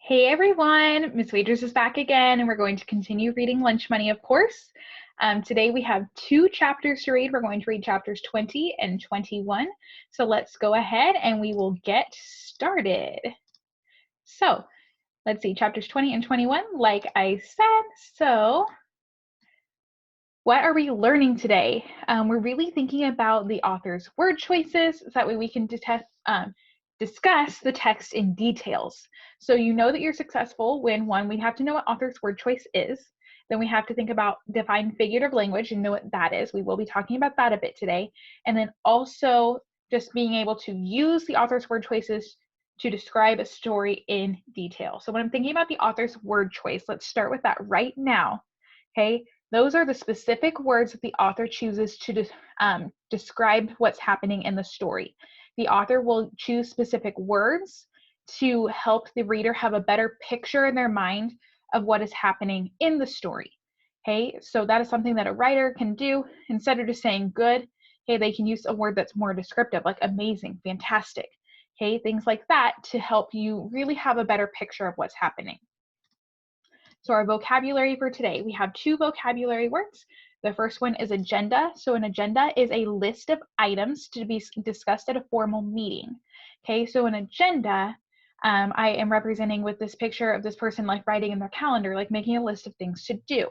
Hey everyone, Miss Wagers is back again, and we're going to continue reading Lunch Money, of course. Today we have two chapters to read. We're going to read chapters 20 and 21. So let's go ahead and we will get started. So let's see, chapters 20 and 21, like I said. So what are we learning today? We're really thinking about the author's word choices, so that way we can discuss the text in details. So you know that you're successful when, one, we have to know what author's word choice is. Then we have to think about define figurative language and know what that is. We will be talking about that a bit today. And then also just being able to use the author's word choices to describe a story in detail. So when I'm thinking about the author's word choice, let's start with that right now. Okay, those are the specific words that the author chooses to describe what's happening in the story. The author will choose specific words to help the reader have a better picture in their mind of what is happening in the story. Okay, so that is something that a writer can do. Instead of just saying good, okay, they can use a word that's more descriptive, like amazing, fantastic, okay, things like that to help you really have a better picture of what's happening. So our vocabulary for today, we have two vocabulary words. The first one is agenda. So an agenda is a list of items to be discussed at a formal meeting. Okay, so an agenda, I am representing with this picture of this person like writing in their calendar, like making a list of things to do.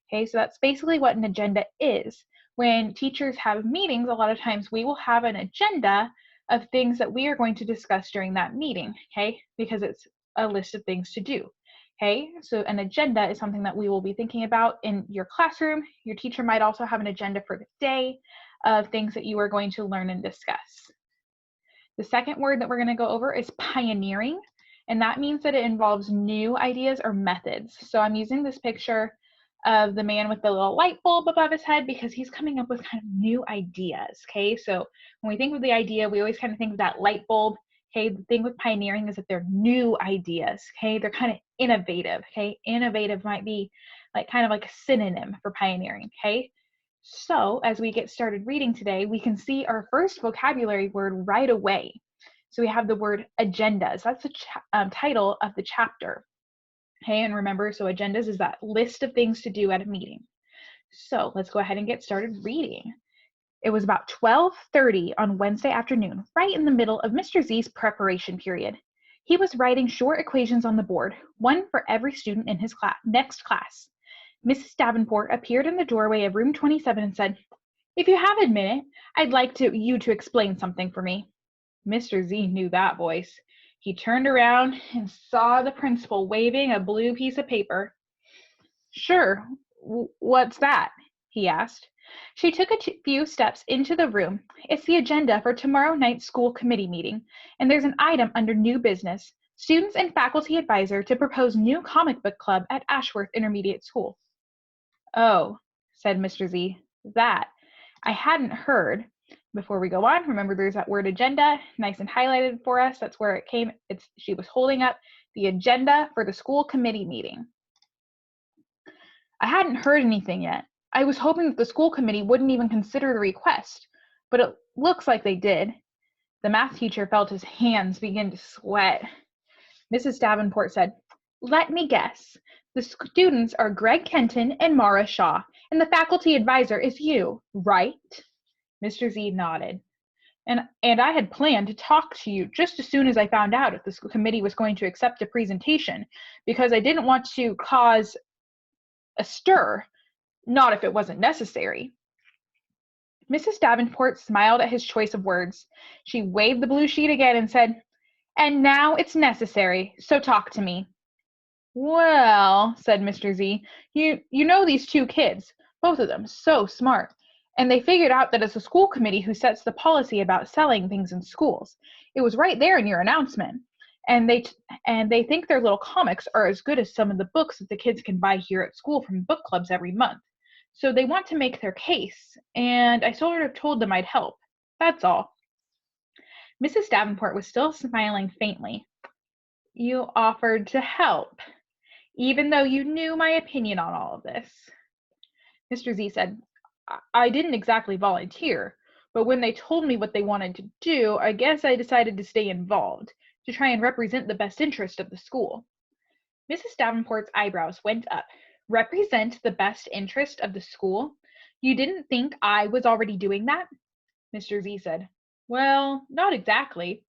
Okay, so that's basically what an agenda is. When teachers have meetings, a lot of times we will have an agenda of things that we are going to discuss during that meeting, okay, because it's a list of things to do. Okay, so an agenda is something that we will be thinking about in your classroom. Your teacher might also have an agenda for the day of things that you are going to learn and discuss. The second word that we're going to go over is pioneering, and that means that it involves new ideas or methods. So I'm using this picture of the man with the little light bulb above his head because he's coming up with kind of new ideas. Okay, so when we think of the idea, we always kind of think of that light bulb. Okay, the thing with pioneering is that they're new ideas. Okay, they're kind of innovative. Okay, innovative might be like kind of like a synonym for pioneering. Okay, so as we get started reading today, we can see our first vocabulary word right away. So we have the word agendas. That's the title of the chapter. Okay, and remember, so agendas is that list of things to do at a meeting. So let's go ahead and get started reading. It was about 12:30 on Wednesday afternoon, right in the middle of Mr. Z's preparation period. He was writing short equations on the board, one for every student in his next class. Mrs. Davenport appeared in the doorway of room 27 and said, "If you have a minute, I'd like you to explain something for me." Mr. Z knew that voice. He turned around and saw the principal waving a blue piece of paper. "Sure, what's that?" he asked. She took a few steps into the room. "It's the agenda for tomorrow night's school committee meeting, and there's an item under new business, students and faculty advisor to propose new comic book club at Ashworth Intermediate School." "Oh," said Mr. Z, "that I hadn't heard." Before we go on, remember there's that word agenda, nice and highlighted for us. That's where it came. She was holding up the agenda for the school committee meeting. "I hadn't heard anything yet. I was hoping that the school committee wouldn't even consider the request, but it looks like they did." The math teacher felt his hands begin to sweat. Mrs. Davenport said, "Let me guess. The students are Greg Kenton and Mara Shaw, and the faculty advisor is you, right?" Mr. Z nodded. And I had planned to talk to you just as soon as I found out if the school committee was going to accept a presentation, because I didn't want to cause a stir, not if it wasn't necessary." Mrs. Davenport smiled at his choice of words. She waved the blue sheet again and said, "And now it's necessary, so talk to me." "Well," said Mr. Z, you know these two kids, both of them so smart, and they figured out that it's the school committee who sets the policy about selling things in schools. It was right there in your announcement. And they think their little comics are as good as some of the books that the kids can buy here at school from book clubs every month. So they want to make their case, and I sort of told them I'd help. That's all." Mrs. Davenport was still smiling faintly. "You offered to help, even though you knew my opinion on all of this." Mr. Z said, "I didn't exactly volunteer, but when they told me what they wanted to do, I guess I decided to stay involved, to try and represent the best interest of the school." Mrs. Davenport's eyebrows went up. Represent the best interest of the school? You didn't think I was already doing that? Mr. Z said, Well, not exactly.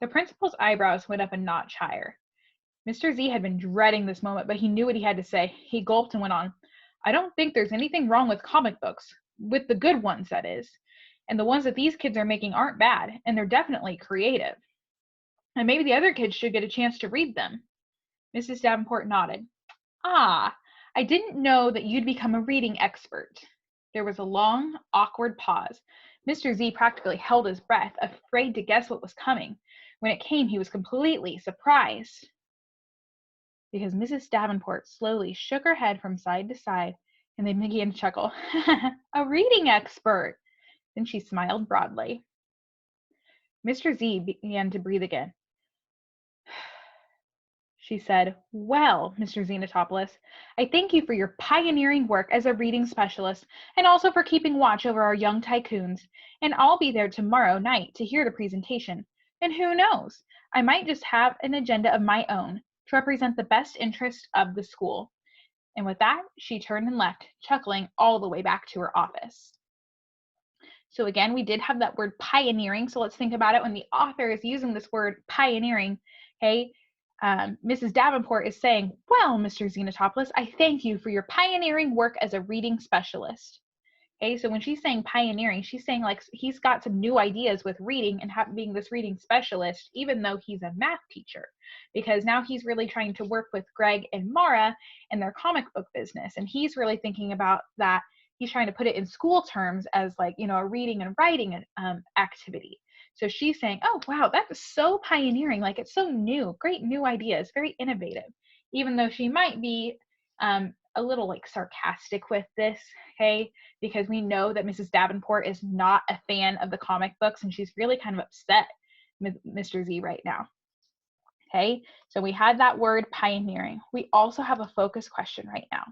The principal's eyebrows went up a notch higher. Mr. Z had been dreading this moment, but he knew what he had to say. He gulped and went on, I don't think there's anything wrong with comic books. With the good ones, that is. And the ones that these kids are making aren't bad, and they're definitely creative. And maybe the other kids should get a chance to read them. Mrs. Davenport nodded. Ah, I didn't know that you'd become a reading expert. There was a long, awkward pause. Mr. Z practically held his breath, afraid to guess what was coming. When it came, he was completely surprised, because Mrs. Davenport slowly shook her head from side to side, and then began to chuckle. A reading expert! Then she smiled broadly. Mr. Z began to breathe again. She said, Well, Mr. Xenotopoulos, I thank you for your pioneering work as a reading specialist and also for keeping watch over our young tycoons. And I'll be there tomorrow night to hear the presentation. And who knows, I might just have an agenda of my own to represent the best interest of the school. And with that, she turned and left, chuckling all the way back to her office. So again, we did have that word pioneering. So let's think about it when the author is using this word pioneering. Okay, Mrs. Davenport is saying, Well, Mr. Xenotopoulos, I thank you for your pioneering work as a reading specialist. Okay, so when she's saying pioneering, she's saying like he's got some new ideas with reading and being this reading specialist, even though he's a math teacher, because now he's really trying to work with Greg and Mara in their comic book business. And he's really thinking about that. He's trying to put it in school terms as like, a reading and writing activity. So she's saying, oh, wow, that's so pioneering. Like it's so new, great new ideas, very innovative, even though she might be a little like sarcastic with this, okay? Because we know that Mrs. Davenport is not a fan of the comic books and she's really kind of upset with Mr. Z right now. Okay, so we had that word pioneering. We also have a focus question right now.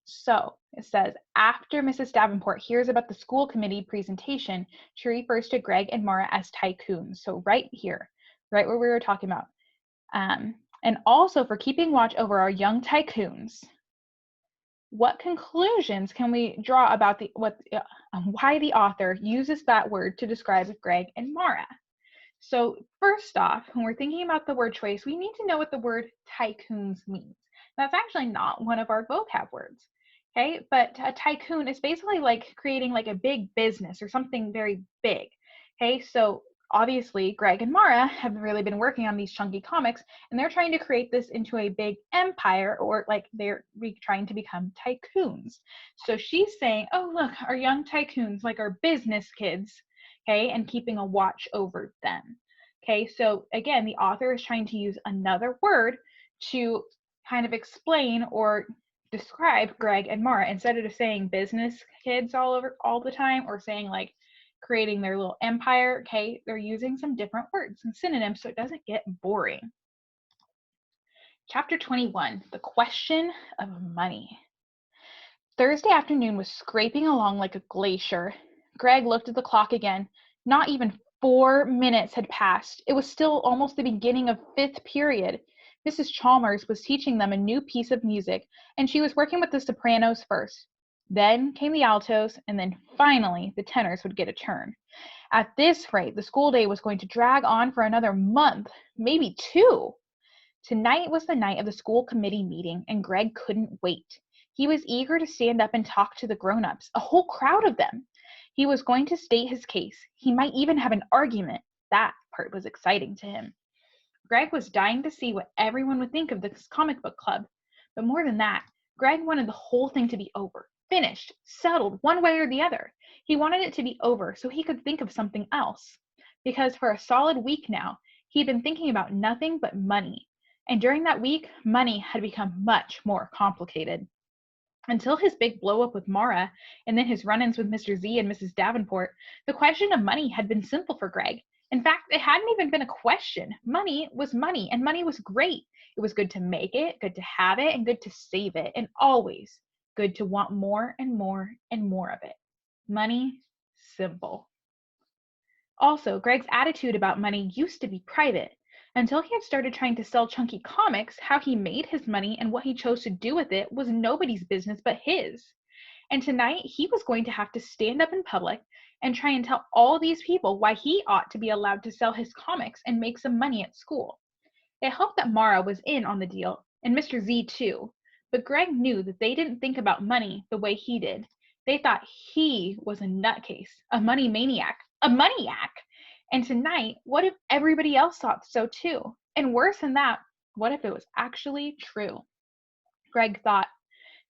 So it says, after Mrs. Davenport hears about the school committee presentation, she refers to Greg and Mara as tycoons. So right here, right where we were talking about. And also for keeping watch over our young tycoons. What conclusions can we draw about why the author uses that word to describe Greg and Mara? So first off, when we're thinking about the word choice, we need to know what the word tycoons means. That's actually not one of our vocab words, okay? But a tycoon is basically like creating like a big business or something very big, okay? So obviously Greg and Mara have really been working on these chunky comics and they're trying to create this into a big empire, or like they're trying to become tycoons. So she's saying, oh, look, our young tycoons, like our business kids, okay, and keeping a watch over them. Okay, so again, the author is trying to use another word to kind of explain or describe Greg and Mara instead of just saying business kids all the time, or saying like creating their little empire. Okay, they're using some different words and synonyms so it doesn't get boring. Chapter 21, the question of money. Thursday afternoon was scraping along like a glacier. Greg looked at the clock again. Not even 4 minutes had passed. It was still almost the beginning of 5th period. Mrs. Chalmers was teaching them a new piece of music, and she was working with the sopranos first. Then came the altos, and then finally the tenors would get a turn. At this rate, the school day was going to drag on for another month, maybe 2. Tonight was the night of the school committee meeting, and Greg couldn't wait. He was eager to stand up and talk to the grown-ups, a whole crowd of them. He was going to state his case. He might even have an argument. That part was exciting to him. Greg was dying to see what everyone would think of this comic book club. But more than that, Greg wanted the whole thing to be over, finished, settled one way or the other. He wanted it to be over so he could think of something else. Because for a solid week now, he'd been thinking about nothing but money. And during that week, money had become much more complicated. Until his big blow-up with Mara, and then his run-ins with Mr. Z and Mrs. Davenport, the question of money had been simple for Greg. In fact, it hadn't even been a question. Money was money, and money was great. It was good to make it, good to have it, and good to save it, and always good to want more and more and more of it. Money, simple. Also, Greg's attitude about money used to be private. Until he had started trying to sell chunky comics, how he made his money and what he chose to do with it was nobody's business but his. And tonight he was going to have to stand up in public and try and tell all these people why he ought to be allowed to sell his comics and make some money at school. It helped that Mara was in on the deal, and Mr. Z too, but Greg knew that they didn't think about money the way he did. They thought he was a nutcase, a money maniac, a moneyac. And tonight, what if everybody else thought so too? And worse than that, what if it was actually true? Greg thought,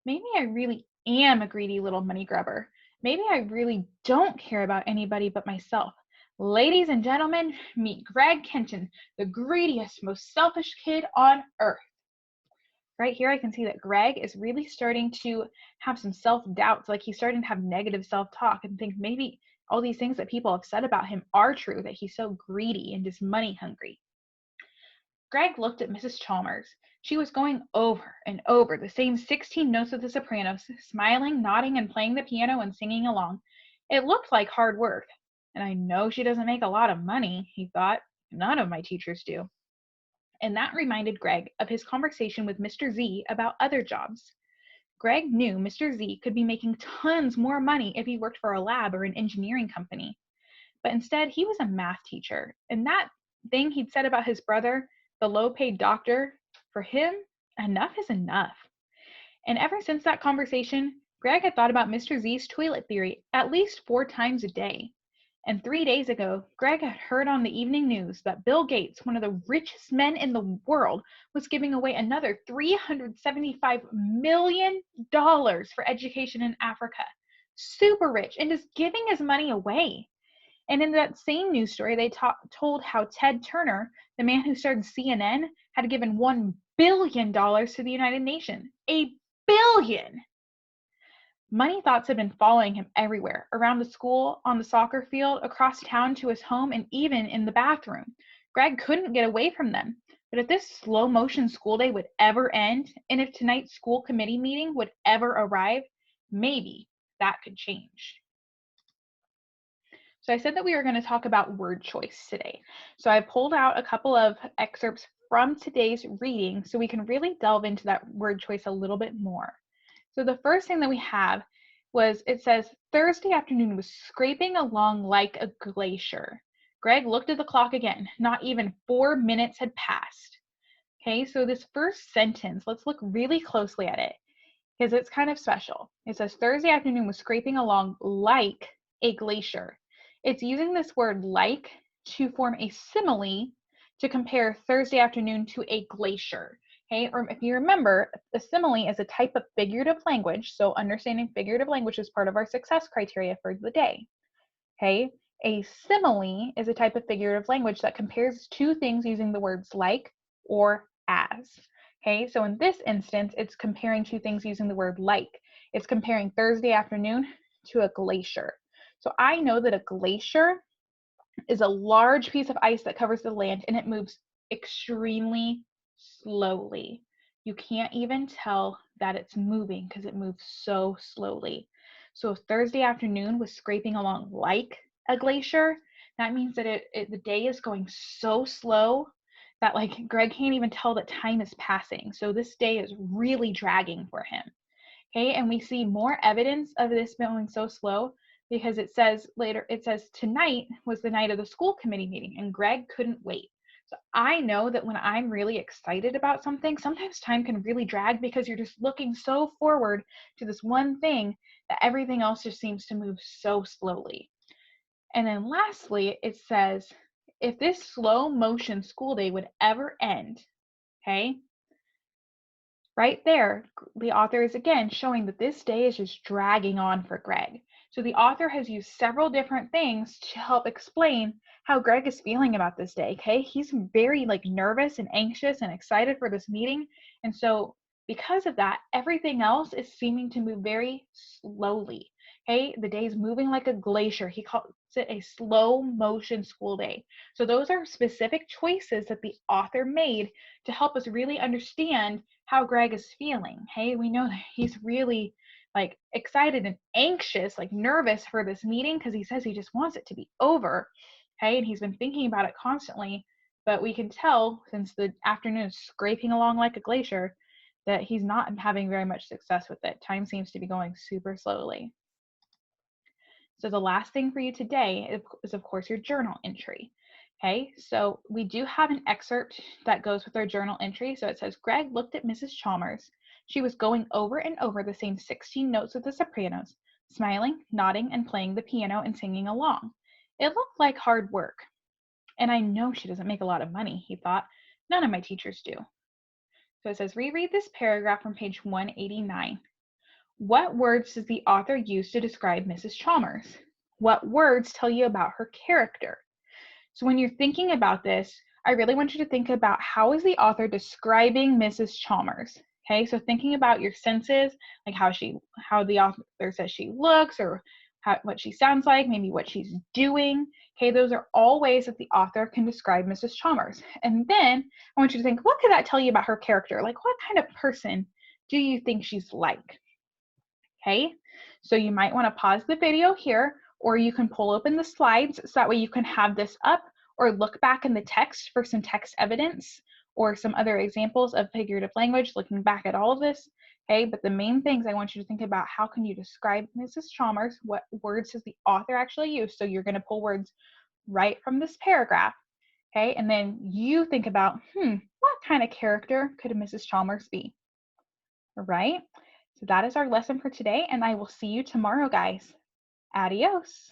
maybe I really am a greedy little money grubber. Maybe I really don't care about anybody but myself. Ladies and gentlemen, meet Greg Kenton, the greediest, most selfish kid on earth. Right here, I can see that Greg is really starting to have some self-doubts, like he's starting to have negative self-talk and think maybe all these things that people have said about him are true, that he's so greedy and just money hungry. Greg looked at Mrs. Chalmers. She was going over and over the same 16 notes of the sopranos, smiling, nodding, and playing the piano and singing along. It looked like hard work. And I know she doesn't make a lot of money, he thought. None of my teachers do. And that reminded Greg of his conversation with Mr. Z about other jobs. Greg knew Mr. Z could be making tons more money if he worked for a lab or an engineering company. But instead, he was a math teacher. And that thing he'd said about his brother, the low-paid doctor, for him, enough is enough. And ever since that conversation, Greg had thought about Mr. Z's toilet theory at least 4 times a day. And 3 days ago, Greg had heard on the evening news that Bill Gates, one of the richest men in the world, was giving away another $375 million for education in Africa. Super rich, and just giving his money away. And in that same news story, they told how Ted Turner, the man who started CNN, had given $1 billion to the United Nations. $1 billion! Money thoughts had been following him everywhere, around the school, on the soccer field, across town to his home, and even in the bathroom. Greg couldn't get away from them. But if this slow-motion school day would ever end, and if tonight's school committee meeting would ever arrive, maybe that could change. So I said that we were going to talk about word choice today. So I pulled out a couple of excerpts from today's reading so we can really delve into that word choice a little bit more. So the first thing that we have was, it says, Thursday afternoon was scraping along like a glacier. Greg looked at the clock again. Not even 4 minutes had passed. Okay, so this first sentence, let's look really closely at it because it's kind of special. It says, Thursday afternoon was scraping along like a glacier. It's using this word like to form a simile to compare Thursday afternoon to a glacier. Okay, or if you remember, a simile is a type of figurative language, so understanding figurative language is part of our success criteria for the day. Okay, a simile is a type of figurative language that compares two things using the words like or as. Okay, so in this instance, it's comparing two things using the word like. It's comparing Thursday afternoon to a glacier. So I know that a glacier is a large piece of ice that covers the land and it moves extremely slowly. You can't even tell that it's moving because it moves so slowly. So if Thursday afternoon was scraping along like a glacier, that means that the day is going so slow that like Greg can't even tell that time is passing. So this day is really dragging for him. Okay, and we see more evidence of this going so slow because it says later, it says tonight was the night of the school committee meeting and Greg couldn't wait. So I know that when I'm really excited about something, sometimes time can really drag because you're just looking so forward to this one thing that everything else just seems to move so slowly. And then lastly, it says, if this slow motion school day would ever end, okay, right there, the author is again showing that this day is just dragging on for Greg. So the author has used several different things to help explain how Greg is feeling about this day, okay? He's very nervous and anxious and excited for this meeting. And so because of that, everything else is seeming to move very slowly, okay? The day is moving like a glacier. He calls it a slow motion school day. So those are specific choices that the author made to help us really understand how Greg is feeling. Hey, we know that he's really excited and anxious, nervous for this meeting because he says he just wants it to be over. Okay, and he's been thinking about it constantly. but we can tell since the afternoon is scraping along like a glacier that he's not having very much success with it. Time seems to be going super slowly. So the last thing for you today is of course your journal entry. Okay, so we do have an excerpt that goes with our journal entry. So it says, Greg looked at Mrs. Chalmers. She was going over and over the same 16 notes of the sopranos, smiling, nodding, and playing the piano and singing along. It looked like hard work. And I know she doesn't make a lot of money, he thought. None of my teachers do. So it says, reread this paragraph from page 189. What words does the author use to describe Mrs. Chalmers? What words tell you about her character? So when you're thinking about this, I really want you to think about how is the author describing Mrs. Chalmers? Okay, so thinking about your senses, like how the author says she looks, or what she sounds like, maybe what she's doing. Okay, those are all ways that the author can describe Mrs. Chalmers. And then I want you to think, what could that tell you about her character? Like, what kind of person do you think she's like? Okay, so you might want to pause the video here, or you can pull open the slides so that way you can have this up, or look back in the text for some text evidence or some other examples of figurative language looking back at all of this. Okay, but the main things I want you to think about, how can you describe Mrs. Chalmers? What words does the author actually use? So you're going to pull words right from this paragraph. Okay, and then you think about, what kind of character could Mrs. Chalmers be? All right, so that is our lesson for today, and I will see you tomorrow, guys. Adios.